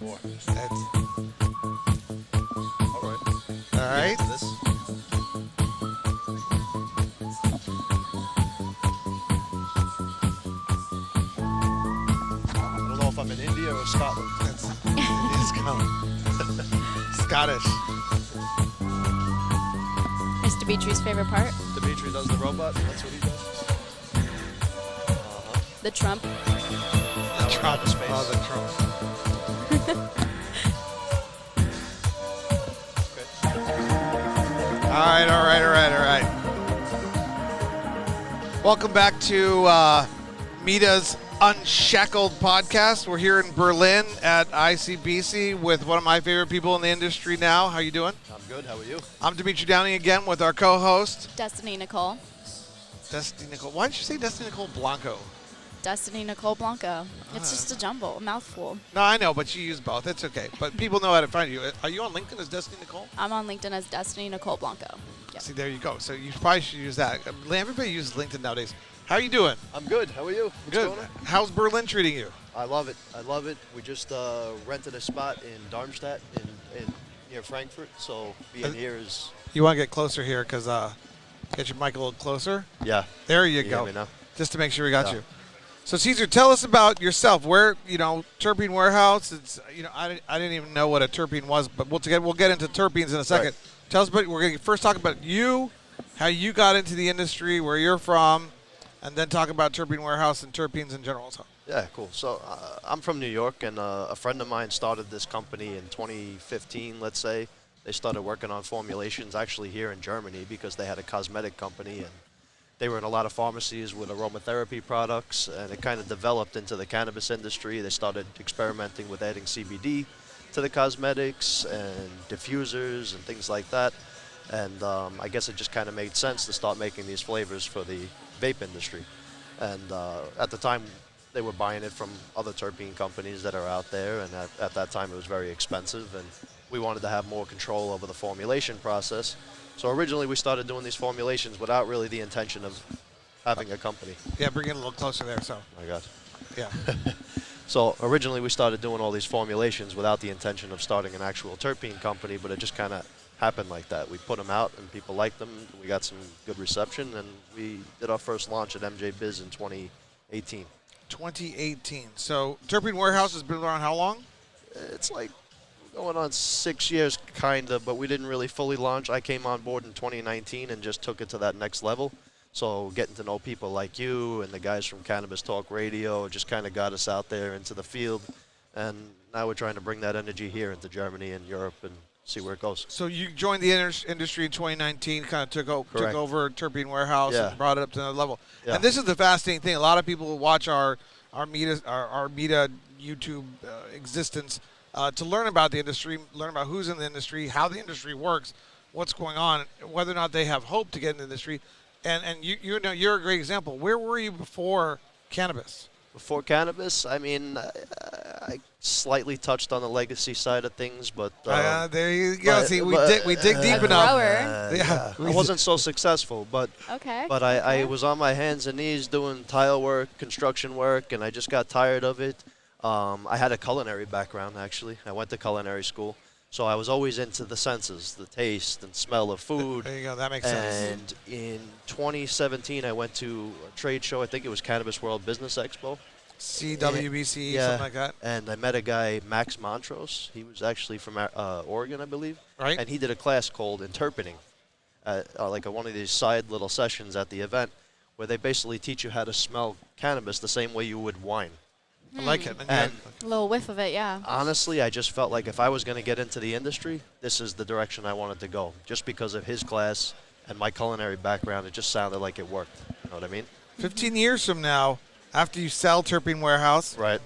more. All right. This. I don't know if I'm in India or Scotland. It's Scottish. Is Dimitri's favorite part? Dimitri does the robot. That's what he does. The Trump. Now we're out of space. Oh, the Trump. Okay. All right. Welcome back to MITA's Unshackled podcast. We're here in Berlin at ICBC with one of my favorite people in the industry now. How you doing? I'm good. How are you? I'm Dimitri Downing again with our co-host, Destiny Nicole. Destiny Nicole. Why did you say Destiny Nicole Blanco? Destiny Nicole Blanco. It's just a jumble, a mouthful. No, I know, but you use both. It's okay. But people know how to find you. Are you on LinkedIn as Destiny Nicole? I'm on LinkedIn as Destiny Nicole Blanco. Yep. See, there you go. So you probably should use that. Everybody uses LinkedIn nowadays. How are you doing? I'm good. How are you? What's Good. going on? How's Berlin treating you? I love it. We just rented a spot in Darmstadt in near Frankfurt. So being here is You want to get closer here because get your mic a little closer. yeah. There you Can go. hear me now? Just to make sure we got Yeah. you. So Cesar, tell us about yourself. Where, Terpene Warehouse. It's I didn't even know what a terpene was, but we'll get into terpenes in a second. Right. Tell us about. We're going to first talk about you, how you got into the industry, where you're from, and then talk about Terpene Warehouse and terpenes in general. So. Yeah, cool. So I'm from New York, and a friend of mine started this company in 2015, let's say. They started working on formulations actually here in Germany because they had a cosmetic company, and they were in a lot of pharmacies with aromatherapy products, and it kind of developed into the cannabis industry. They started experimenting with adding CBD to the cosmetics and diffusers and things like that. And I guess it just kind of made sense to start making these flavors for the vape industry. And at the time, they were buying it from other terpene companies that are out there, and at that time it was very expensive, and we wanted to have more control over the formulation process. So originally we started doing these formulations without really the intention of having a company. Yeah, bring it a little closer there. So. Oh my God. Yeah. So originally we started doing all these formulations without the intention of starting an actual terpene company, but it just kind of happened like that. We put them out and people liked them. We got some good reception, and we did our first launch at MJ Biz in 2018. 2018. So Terpene Warehouse has been around how long? It's like going on 6 years, kind of, but we didn't really fully launch. I came on board in 2019 and just took it to that next level. So getting to know people like you and the guys from Cannabis Talk Radio just kind of got us out there into the field. And now we're trying to bring that energy here into Germany and Europe and see where it goes. So you joined the industry in 2019, kind of took Correct. over Terpene Warehouse Yeah. and brought it up to another level. Yeah. And this is the fascinating thing. A lot of people watch our MITA YouTube existence to learn about the industry, learn about who's in the industry, how the industry works, what's going on, whether or not they have hope to get in the industry. And you're a great example. Where were you before cannabis? Before cannabis, I mean, I slightly touched on the legacy side of things, but There you go. but- See, we but- dig deep A enough. grower. Yeah. I wasn't so successful, but Okay. I was on my hands and knees doing tile work, construction work, and I just got tired of it. I had a culinary background, actually. I went to culinary school, so I was always into the senses, the taste and smell of food. There you go. That makes sense. And in 2017, I went to a trade show. I think it was Cannabis World Business Expo. CWBC, Yeah. something like that. And I met a guy, Max Montrose. He was actually from Oregon, I believe. Right. And he did a class called interpening, like one of these side little sessions at the event, where they basically teach you how to smell cannabis the same way you would wine. I like it. And A little whiff of it, yeah. honestly, I just felt like if I was going to get into the industry, this is the direction I wanted to go. Just because of his class and my culinary background, it just sounded like it worked. You know what I mean? 15 years from now, after you sell Terpene Warehouse, Right.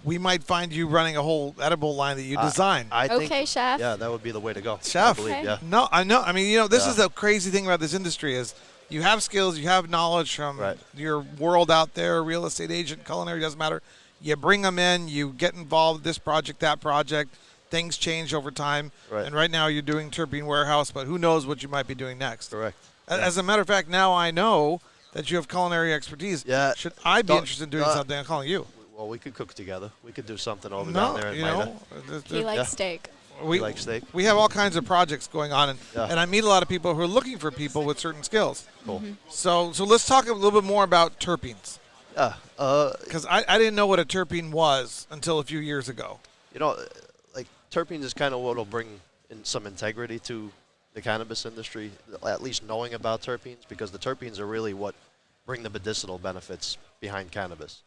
we might find you running a whole edible line that you designed. I think, Okay, chef. yeah, that would be the way to go. Chef. I believe, Okay. yeah. No, I know. I mean, this Yeah. is the crazy thing about this industry is you have skills, you have knowledge from Right. your world out there, real estate agent, culinary, doesn't matter. You bring them in, you get involved, this project, that project. Things change over time. Right. And right now you're doing Terpene Warehouse, but who knows what you might be doing next. Correct. As a matter of fact, now I know that you have culinary expertise. Yeah. Should I be Don't- interested in doing something, I'm calling you. Well, we could cook together. We could do something over No, down there in you MITA. know, He likes Yeah. steak. we like steak? We have all kinds of projects going on, and, Yeah. and I meet a lot of people who are looking for people with certain skills. Cool. So let's talk a little bit more about terpenes, Yeah. because I didn't know what a terpene was until a few years ago. You know, like terpenes is kind of what will bring in some integrity to the cannabis industry, at least knowing about terpenes, because the terpenes are really what bring the medicinal benefits behind cannabis.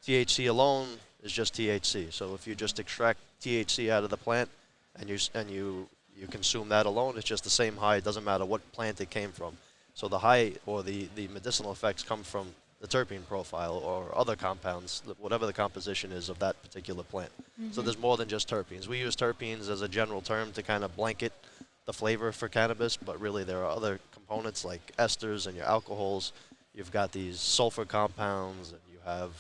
THC alone is just THC. So if you just extract THC out of the plant and you consume that alone, it's just the same high. It doesn't matter what plant it came from. So the high or the medicinal effects come from the terpene profile or other compounds, whatever the composition is of that particular plant. So there's more than just terpenes. We use terpenes as a general term to kind of blanket the flavor for cannabis, but really there are other components like esters and your alcohols. You've got these sulfur compounds, and you have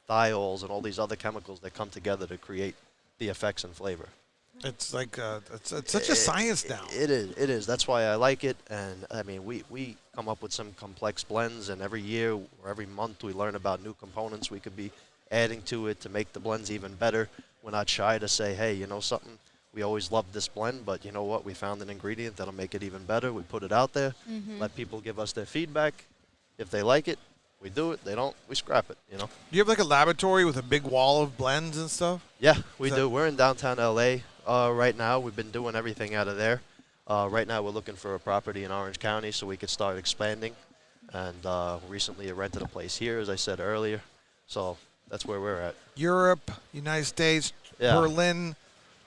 thiols and all these other chemicals that come together to create the effects and flavor. It's like it's such a science now. It is. That's why I like it. And I mean, we come up with some complex blends, and every year or every month we learn about new components we could be adding to it to make the blends even better. We're not shy to say, hey, you know something? We always loved this blend, but you know what? We found an ingredient that'll make it even better. We put it out there, let people give us their feedback. If they like it, we do it. They don't, we scrap it, you know? Do you have like a laboratory with a big wall of blends and stuff? Yeah, we So- do. We're in downtown LA right now. We've been doing everything out of there. Right now we're looking for a property in Orange County so we could start expanding. And recently I rented a place here, as I said earlier. So that's where we're at. Europe, United States, Yeah. Berlin,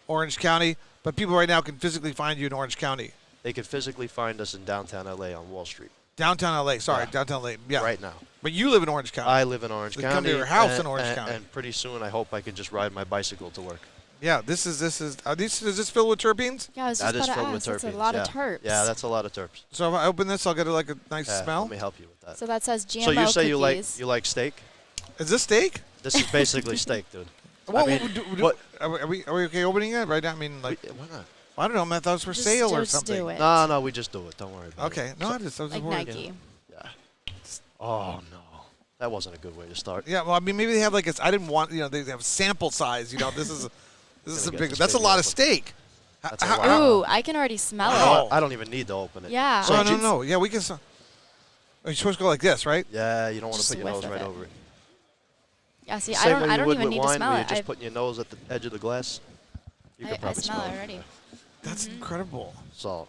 Orange County, but people right now can physically find you in Orange County. They could physically find us in downtown LA on Wall Street Downtown LA, sorry, Yeah. downtown LA. Yeah. right now. But you live in Orange County. I live in Orange They County. come to your house and, in Orange and- County. And pretty soon I hope I could just ride my bicycle to work. Yeah, this is is this filled with terpenes? Yeah, I was That just is about filled to with ask. terpenes. That's a lot yeah. of terps. Yeah, that's a lot of terps. So if I open this, I'll get like a nice Yeah, smell. Let me help you with that. So that says GMO So you say cookies. you like steak? Is this steak? This is basically steak, dude. Well, mean, what- are we okay opening it right now? I mean, like, Why not? I don't know. I thought it was for Just- sale or just something. do it. No, we just do it. Don't worry about Okay, it. no, I was like worried. Nike. Yeah. Oh no, that wasn't a good way to start. Yeah, well, I mean, maybe they have like I didn't want they have sample size. This is a Gonna get big. this That's a baby lot of open. steak. That's a How- lot. Ooh, I can already smell Wow. it. I don't even need to open it. Yeah. So no. Yeah, we can. You're supposed to go like this, right? Yeah, you don't want Just to put your whiff nose of right it. over it. Yeah, see, Same I way you don't would even with need to wine, smell where it. you're just putting your nose at the edge of the glass. You could I probably smell it already. That's incredible. So,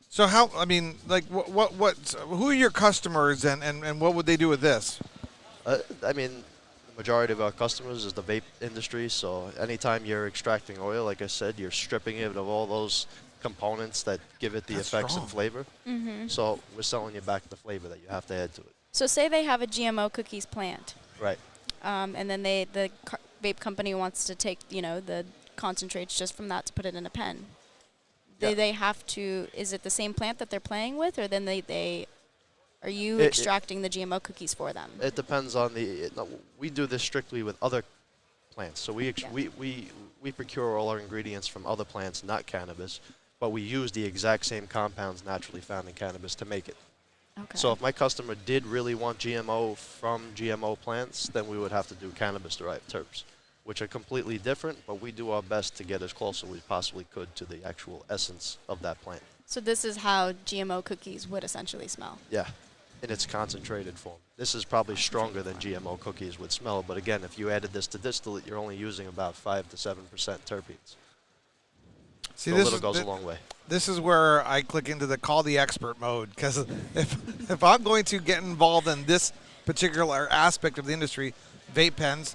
So how? I mean, like, what? Who are your customers, and what would they do with this? I mean, the majority of our customers is the vape industry. So, anytime you're extracting oil, like I said, you're stripping it of all those components that give it the That's effects strong. and flavor. So, we're selling you back the flavor that you have to add to it. So say they have a GMO cookies plant, Right. and then the vape company wants to take the concentrates just from that to put it in a pen. Yeah. They have to. Is it the same plant that they're playing with, or then they are you It- extracting the GMO cookies for them? It depends on we do this strictly with other plants. So Yeah. we procure all our ingredients from other plants, not cannabis, but we use the exact same compounds naturally found in cannabis to make it. Okay. So if my customer did really want GMO from GMO plants, then we would have to do cannabis-derived terps, which are completely different, but we do our best to get as close as we possibly could to the actual essence of that plant. So this is how GMO cookies would essentially smell. Yeah, in its concentrated form. This is probably stronger than GMO cookies would smell, but again, if you added this to distillate, you're only using about 5 to 7% terpenes. See, So a this little is goes a long way. this is where I click into the call the expert mode, because if I'm going to get involved in this particular aspect of the industry, vape pens,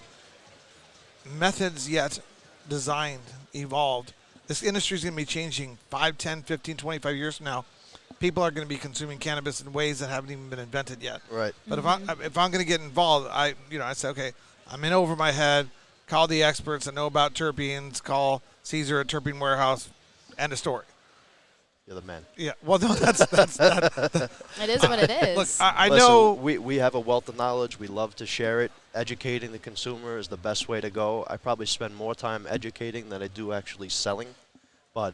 methods yet designed, evolved, this industry is going to be changing 5, 10, 15, 25 years from now. People are going to be consuming cannabis in ways that haven't even been invented yet. Right. But if I'm going to get involved, I say, okay, I'm in over my head. Call the experts that know about terpenes. Call Cesare at Terpene Warehouse. End of story. You're the man. Yeah. Well, no, that's It is what it is. look. I Listen, know. we have a wealth of knowledge. We love to share it. Educating the consumer is the best way to go. I probably spend more time educating than I do actually selling, but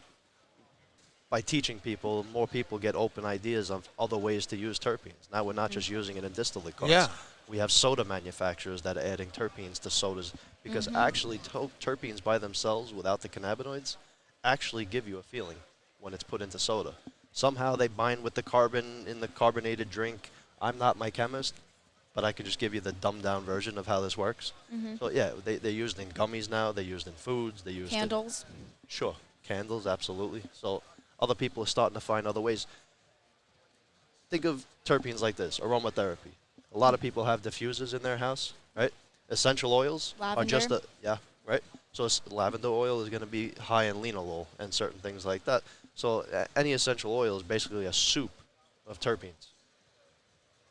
by teaching people, more people get open ideas of other ways to use terpenes. Now we're not just using it in distillate coats. Yeah. We have soda manufacturers that are adding terpenes to sodas because actually terpenes by themselves, without the cannabinoids, actually give you a feeling when it's put into soda. Somehow they bind with the carbon in the carbonated drink. I'm not my chemist, but I can just give you the dumbed down version of how this works. So yeah, they're used in gummies now. They're used in foods. They're used Candles. Sure, candles, absolutely. So other people are starting to find other ways. Think of terpenes like this, aromatherapy. A lot of people have diffusers in their house, right? Essential oils are just Lavender. right? So lavender oil is going to be high in linalool and certain things like that. So any essential oil is basically a soup of terpenes.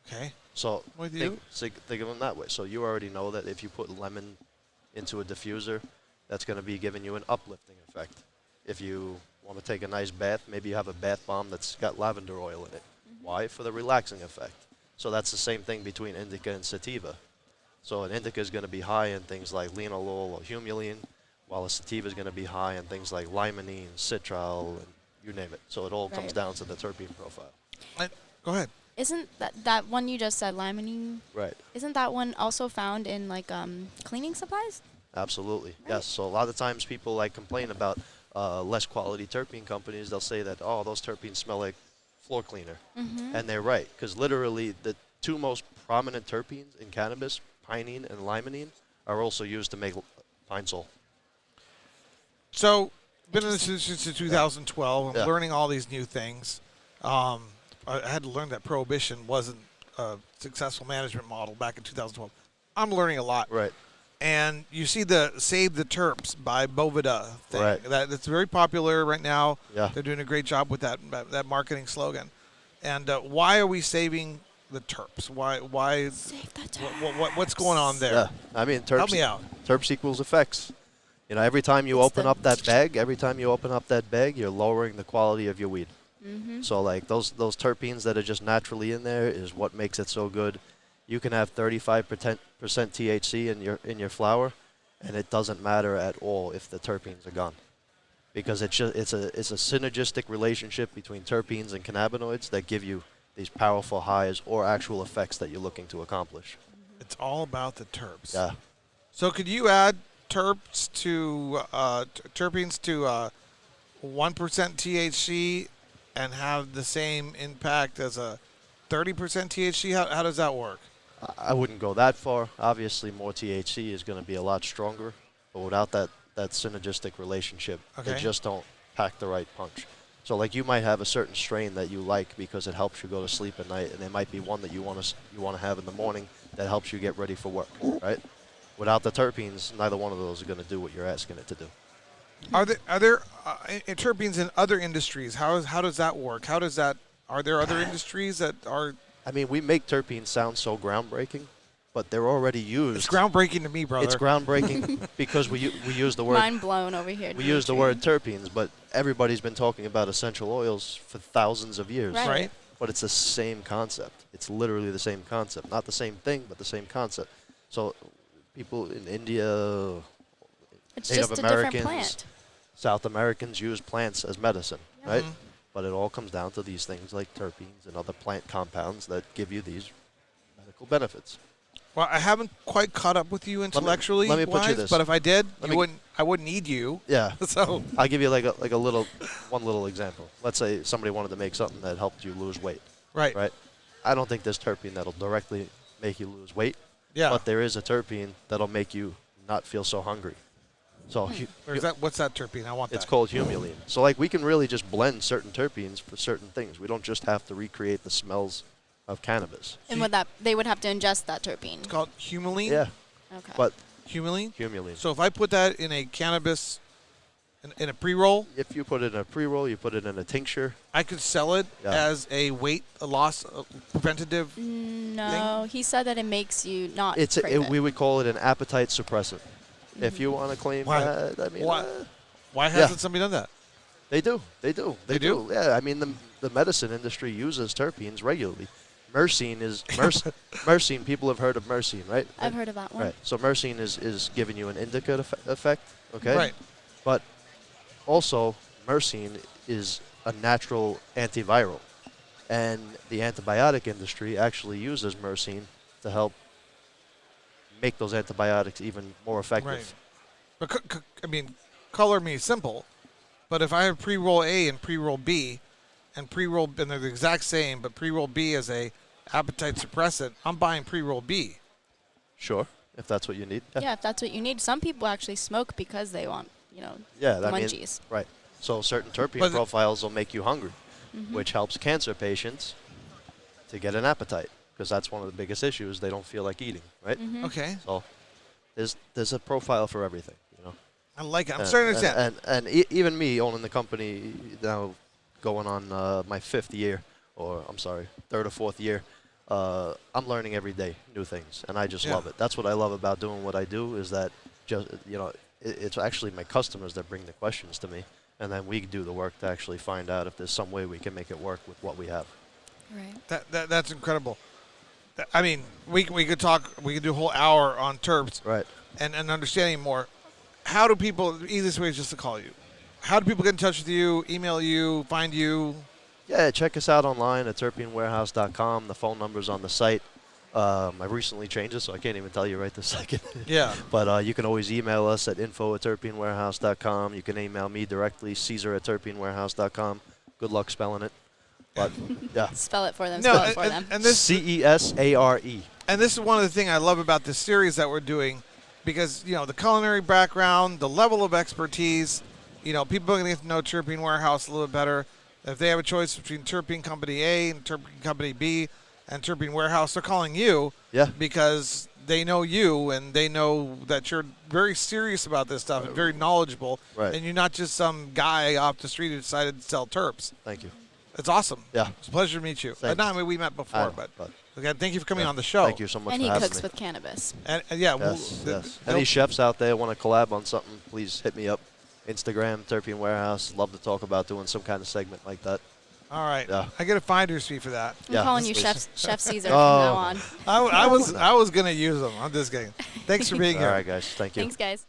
Okay. So With you. think of them that way. So you already know that if you put lemon into a diffuser, that's going to be giving you an uplifting effect. If you want to take a nice bath, maybe you have a bath bomb that's got lavender oil in it. Why? For the relaxing effect. So that's the same thing between indica and sativa. So an indica is going to be high in things like linalool or humulene, while a sativa is going to be high in things like limonene, citral, and you name it. So it all comes Right. down to the terpene profile. Go ahead. Isn't that one you just said, limonene? Right. Isn't that one also found in like cleaning supplies? Absolutely. Right. Yes. So a lot of times people like complain about less quality terpene companies. They'll say that, oh, those terpenes smell like floor cleaner. And they're right, because literally the two most prominent terpenes in cannabis, pinene and limonene, are also used to make pine sol. Been in this since 2012. I'm Yeah. learning all these new things. I had to learn that prohibition wasn't a successful management model back in 2012. I'm learning a lot. Right. And you see the Save the Terps by Bovida thing. Right. That's very popular right now. Yeah. They're doing a great job with that marketing slogan. And why are we saving the terps? Why? Save that What's going on there? Yeah. I mean, terps. Help me out. Terps equals effects. You know, every time you It's open the- up that bag, you're lowering the quality of your weed. So like those terpenes that are just naturally in there is what makes it so good. You can have 35% THC in your flower, and it doesn't matter at all if the terpenes are gone, because it's a synergistic relationship between terpenes and cannabinoids that give you these powerful highs or actual effects that you're looking to accomplish. It's all about the terps. Yeah. So could you add terps to terpenes to 1% THC and have the same impact as a 30% THC? How does that work? I wouldn't go that far. Obviously, more THC is going to be a lot stronger, but without that synergistic relationship, they Okay. just don't pack the right punch. So, like, you might have a certain strain that you like because it helps you go to sleep at night, and there might be one that you want to have in the morning that helps you get ready for work, right? Without the terpenes, neither one of those are going to do what you're asking it to do. Are there terpenes in other industries? How does that work? Are there other industries that are? I mean, we make terpenes sound so groundbreaking, but they're already used. It's groundbreaking to me, brother. It's groundbreaking because we use the word Mind blown over here. we use the word terpenes, but everybody's been talking about essential oils for thousands of years. Right. Right. But it's the same concept. It's literally the same concept. Not the same thing, but the same concept. So people in India, It's Native just a different Americans, plant. South Americans use plants as medicine, right? But it all comes down to these things like terpenes and other plant compounds that give you these medical benefits. Well, I haven't quite caught up with you intellectually, let me put you wise, this. but if I did, Let me- I wouldn't need you. Yeah. So I'll give you one little example. Let's say somebody wanted to make something that helped you lose weight, right. right? I don't think there's terpene that'll directly make you lose weight, Yeah. but there is a terpene that'll make you not feel so hungry. So Or is that what's that terpene? I want that. it's called humulene. So like we can really just blend certain terpenes for certain things. We don't just have to recreate the smells of cannabis. And they would have to ingest that terpene. It's called humulene. Yeah, Okay. but Humulene. humulene. So if I put that in a cannabis, in a pre-roll, If you put it in a pre-roll, you put it in a tincture. I could sell it Yeah. as a weight loss preventative. No, he said that it makes you not crave it. We would call it an appetite suppressant. If you want to claim Why? that, I mean, Why? Why hasn't somebody done that? They do. They do? Yeah, I mean, the medicine industry uses terpenes regularly. Myrcene is myrcene. People have heard of myrcene, right? I've heard of that one. Right. So myrcene is giving you an indica effect, okay? Right. But also, myrcene is a natural antiviral, and the antibiotic industry actually uses myrcene to help make those antibiotics even more effective. Right. But I mean, color me simple. But if I have pre-roll A and pre-roll B, and pre-roll, and they're the exact same, but pre-roll B is a appetite suppressant, I'm buying pre-roll B. Sure, if that's what you need. Yeah, if that's what you need. Some people actually smoke because they want, Yeah, the I mean, munchies. right. So certain terpene But profiles will make you hungry, which helps cancer patients to get an appetite, because that's one of the biggest issues. They don't feel like eating, right? Okay. So there's a profile for everything, I like it. I'm starting to understand. And even me owning the company now, going on my 5th year, or I'm sorry, 3rd or 4th year, I'm learning every day new things, and I just love it. That's what I love about doing what I do, is that just it's actually my customers that bring the questions to me, and then we do the work to actually find out if there's some way we can make it work with what we have. Right. That's incredible. I mean, we could talk. We could do a whole hour on terps, Right. and understanding more. How do people? The easiest way is just to call you. How do people get in touch with you? Email you? Find you? Yeah, check us out online at terpenewarehouse.com. The phone number's on the site. I recently changed it, so I can't even tell you right this second. Yeah. But you can always email us at info@terpenewarehouse.com. You can email me directly, Cesare@terpenewarehouse.com. Good luck spelling it. But, yeah. Spell it for them. No, Spell it for them. and this Cesare. and this is one of the things I love about this series that we're doing, because the culinary background, the level of expertise, people are going to get to know Terpene Warehouse a little bit better. If they have a choice between Terpene Company A and Terpene Company B and Terpene Warehouse, they're calling you. Yeah. Because they know you, and they know that you're very serious about this stuff and very knowledgeable. Right. And you're not just some guy off the street who decided to sell terps. Thank you. It's awesome. Yeah. It's a pleasure to meet you. Thank I mean, we met before, but again, thank you for coming on the show. Thank you so much And for he having cooks me. with cannabis. And yeah, Yes. Any chefs out there want to collab on something, please hit me up. Instagram, Terpene Warehouse. Love to talk about doing some kind of segment like that. All right. Yeah. I get a finder's fee for that. I'm Yeah, calling you please. Chef Caesar from now on. I was gonna use them. I'm just kidding. Thanks for being All here. right, guys. Thank you. Thanks, guys.